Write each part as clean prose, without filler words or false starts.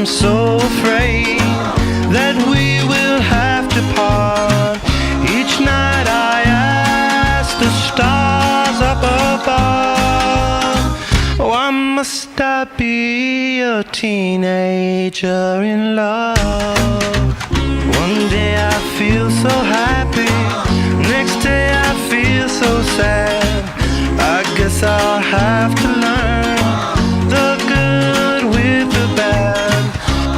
I'm so afraid that we will have to part. Each night I ask the stars up above, why must I be a teenager in love? One day I feel so happy, next day I feel so sad. I guess I'll have to learn the good with the bad.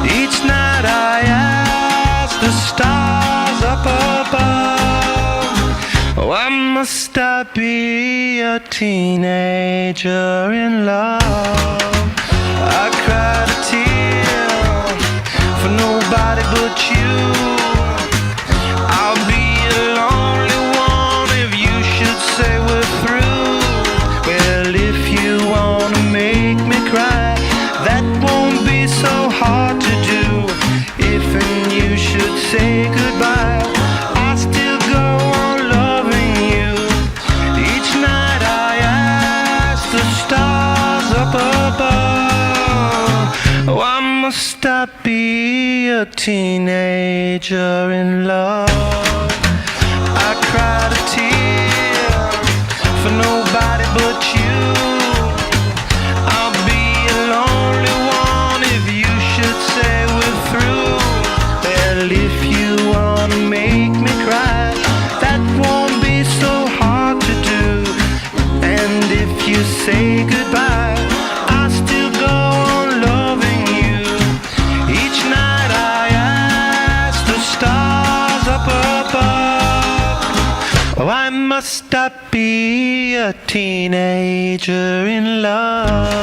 Each night I ask the stars up above, why must I be a teenager in love? I cried a tear for nobody but you. I'll be a lonely one if you should say we're through. Well, if you wanna make me cry, that won't be so hard to do. If and you should say goodbye, I'll still go on loving you. Each night I ask the stars up above, why must I be a teenager in love? I cried a tear for nobody but you. I'll be a lonely one if you should say we're through. Well, if you wanna make me cry, that won't be so hard to do. And if you say goodbye, I'll still go on loving you. Each night I ask the stars up above, why must I be a teenager in love?